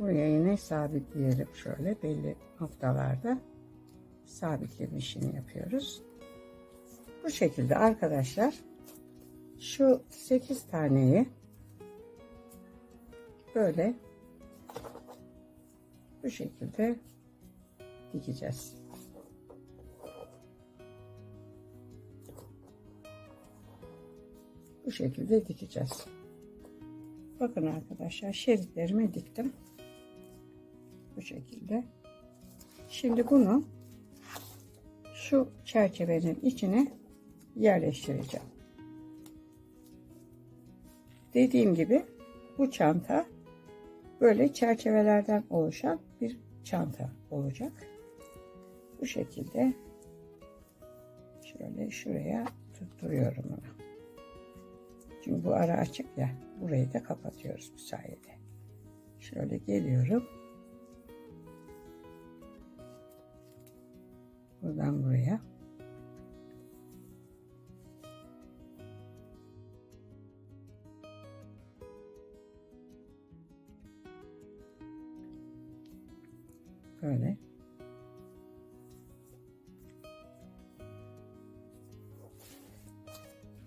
Buraya yine sabitleyelim, şöyle belli noktalarda sabitleme işini yapıyoruz. Bu şekilde arkadaşlar şu 8 taneyi böyle bu şekilde dikeceğiz. Bu şekilde dikeceğiz. Bakın arkadaşlar, şeritlerimi diktim. Bu şekilde. Şimdi bunu şu çerçevenin içine yerleştireceğim. Dediğim gibi bu çanta böyle çerçevelerden oluşan bir çanta olacak. Bu şekilde şöyle şuraya tutturuyorum onu. Çünkü bu ara açık ya, burayı da kapatıyoruz bu sayede. Şöyle geliyorum. Buradan buraya. Böyle.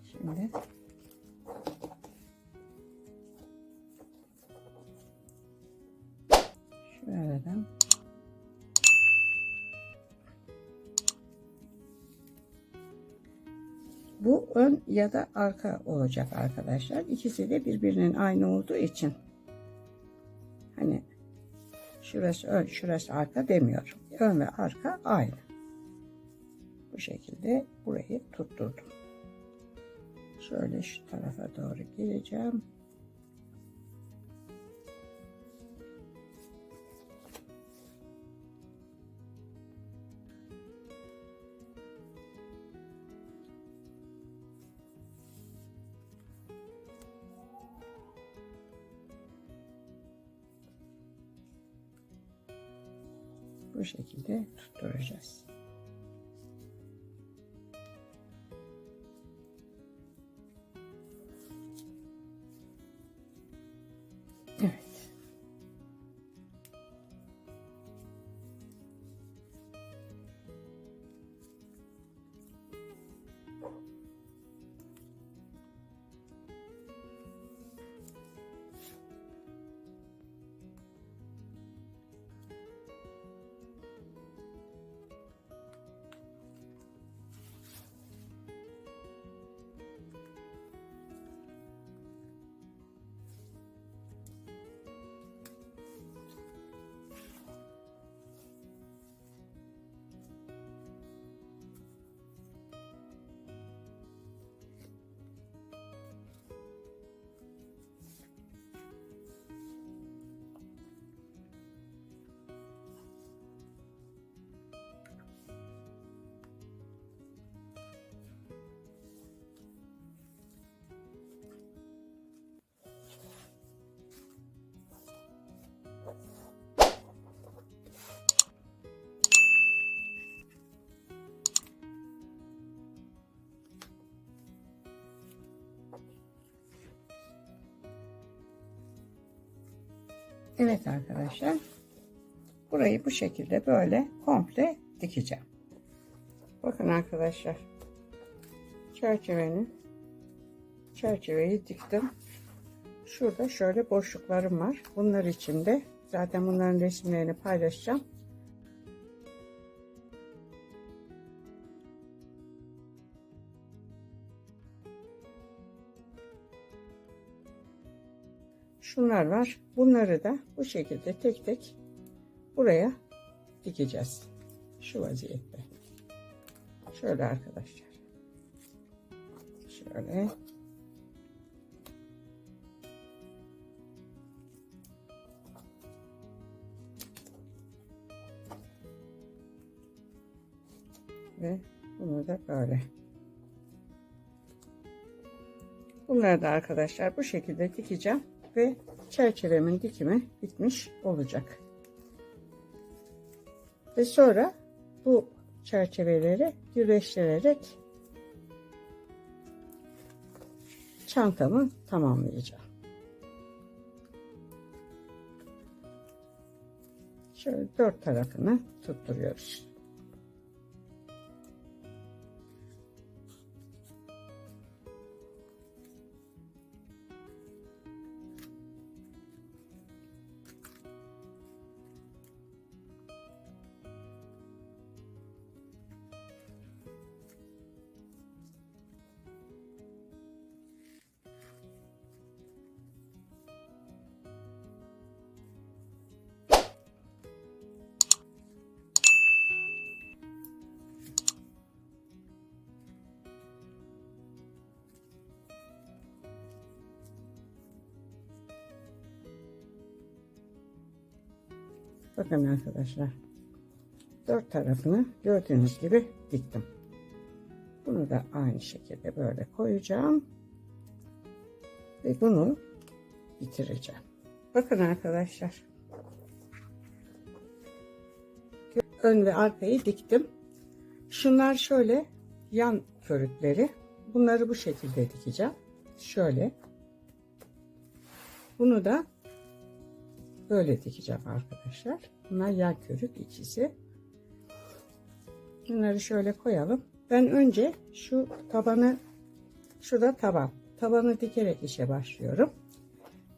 Şimdi şu aradan bu ön ya da arka olacak arkadaşlar. İkisi de birbirinin aynı olduğu için hani şurası ön, şurası arka demiyorum. Ön ve arka aynı. Bu şekilde burayı tutturdum. Şöyle şu tarafa doğru geleceğim. Bu şekilde tutturacağız. Evet. Evet arkadaşlar, burayı bu şekilde böyle komple dikeceğim. Bakın arkadaşlar, çerçeveyi diktim. Şurada şöyle boşluklarım var. Bunlar için de zaten bunların resimlerini paylaşacağım. Şunlar var. Bunları da bu şekilde tek tek buraya dikeceğiz. Şu vaziyette. Şöyle arkadaşlar. Şöyle. Ve bunu da böyle. Bunları da arkadaşlar bu şekilde dikeceğim ve çerçevemin dikimi bitmiş olacak. Ve sonra bu çerçeveleri birleştirerek çantamı tamamlayacağım. Şöyle dört tarafını tutturuyoruz. Bakın arkadaşlar, dört tarafını gördüğünüz gibi diktim. Bunu da aynı şekilde böyle koyacağım ve bunu bitireceğim. Bakın arkadaşlar, ön ve arkayı diktim. Şunlar şöyle yan körükleri. Bunları bu şekilde dikeceğim. Şöyle. Bunu da böyle dikeceğim arkadaşlar. Bunlar yan körük ikisi. Bunları şöyle koyalım. Ben önce şu tabanı, şurada taban. Tabanı dikerek işe başlıyorum.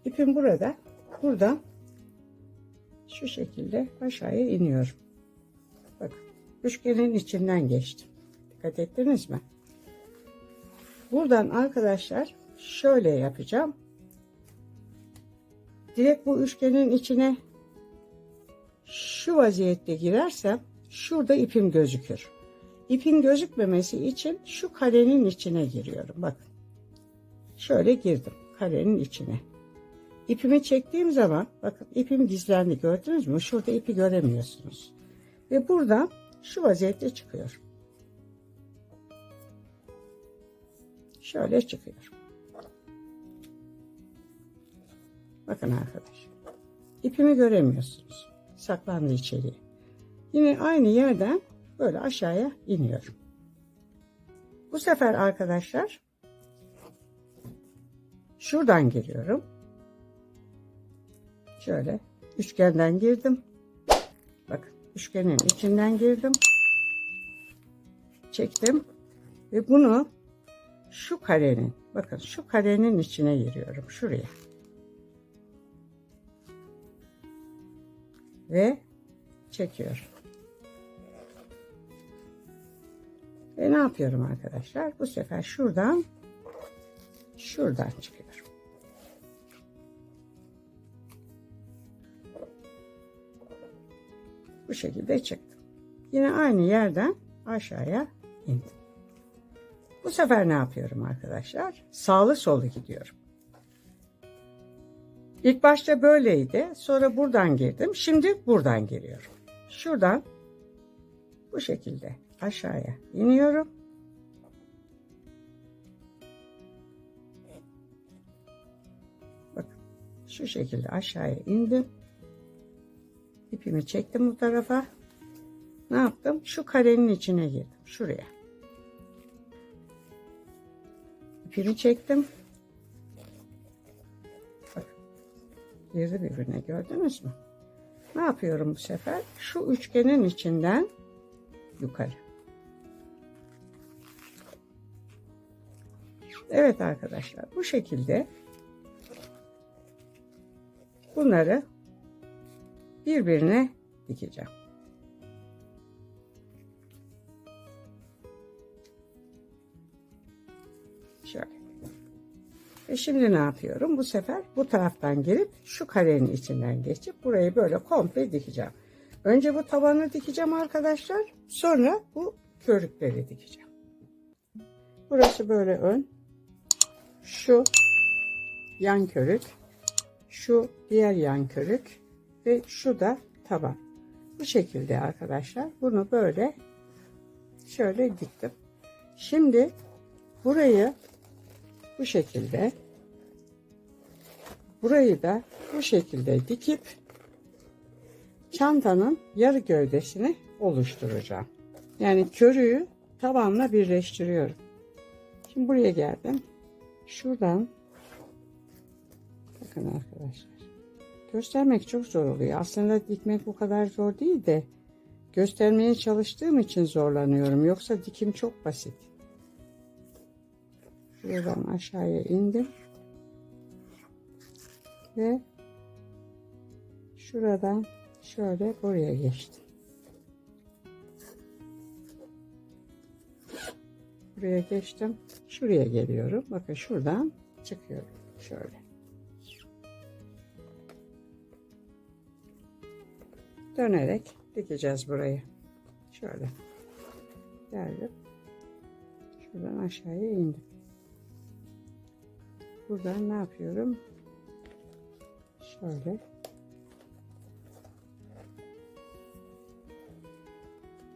İpim burada. Buradan şu şekilde aşağıya iniyorum. Bakın. Üçgenin içinden geçtim. Dikkat ettiniz mi? Buradan arkadaşlar şöyle yapacağım. Direkt bu üçgenin içine şu vaziyette girersem şurada ipim gözükür. İpin gözükmemesi için şu karenin içine giriyorum. Bakın. Şöyle girdim karenin içine. İpimi çektiğim zaman bakın ipim gizlendi, gördünüz mü? Şurada ipi göremiyorsunuz. Ve buradan şu vaziyette çıkıyor. Şöyle çıkıyor. Bakın arkadaşlar. İpimi göremiyorsunuz. Saklandı içeriye. Yine aynı yerden böyle aşağıya iniyorum. Bu sefer arkadaşlar şuradan giriyorum. Şöyle üçgenden girdim. Bakın üçgenin içinden girdim. Çektim. Ve bunu şu karenin, bakın şu karenin içine giriyorum. Şuraya. Ve çekiyorum. Ve ne yapıyorum arkadaşlar? Bu sefer şuradan çıkıyorum. Bu şekilde çıktım. Yine aynı yerden aşağıya indim. Bu sefer ne yapıyorum arkadaşlar? Sağlı solu gidiyorum. İlk başta böyleydi. Sonra buradan girdim. Şimdi buradan giriyorum. Şuradan bu şekilde aşağıya iniyorum. Bakın şu şekilde aşağıya indim. İpimi çektim bu tarafa. Ne yaptım? Şu karenin içine girdim. Şuraya. İpimi çektim. Bakın. Girdi birbirine, gördünüz mü? Ne yapıyorum bu sefer? Şu üçgenin içinden yukarı. Evet arkadaşlar, bu şekilde bunları birbirine dikeceğim. Şöyle. Ve şimdi ne yapıyorum? Bu sefer bu taraftan girip şu karenin içinden geçip burayı böyle komple dikeceğim. Önce bu tabanı dikeceğim arkadaşlar. Sonra bu körükleri dikeceğim. Burası böyle ön. Şu yan körük. Şu diğer yan körük. Ve şu da taban. Bu şekilde arkadaşlar. Bunu böyle şöyle diktim. Şimdi burayı bu şekilde, burayı da bu şekilde dikip çantanın yarı gövdesini oluşturacağım. Yani körüğü tabanla birleştiriyorum. Şimdi buraya geldim. Şuradan bakın arkadaşlar. Göstermek çok zor oluyor. Aslında dikmek bu kadar zor değil de göstermeye çalıştığım için zorlanıyorum. Yoksa dikim çok basit. Buradan aşağıya indim. Ve şuradan şöyle buraya geçtim. Buraya geçtim. Şuraya geliyorum. Bakın şuradan çıkıyorum. Şöyle. Dönerek dikeceğiz burayı. Şöyle. Geldim. Şuradan aşağıya indim. Buradan ne yapıyorum? Şöyle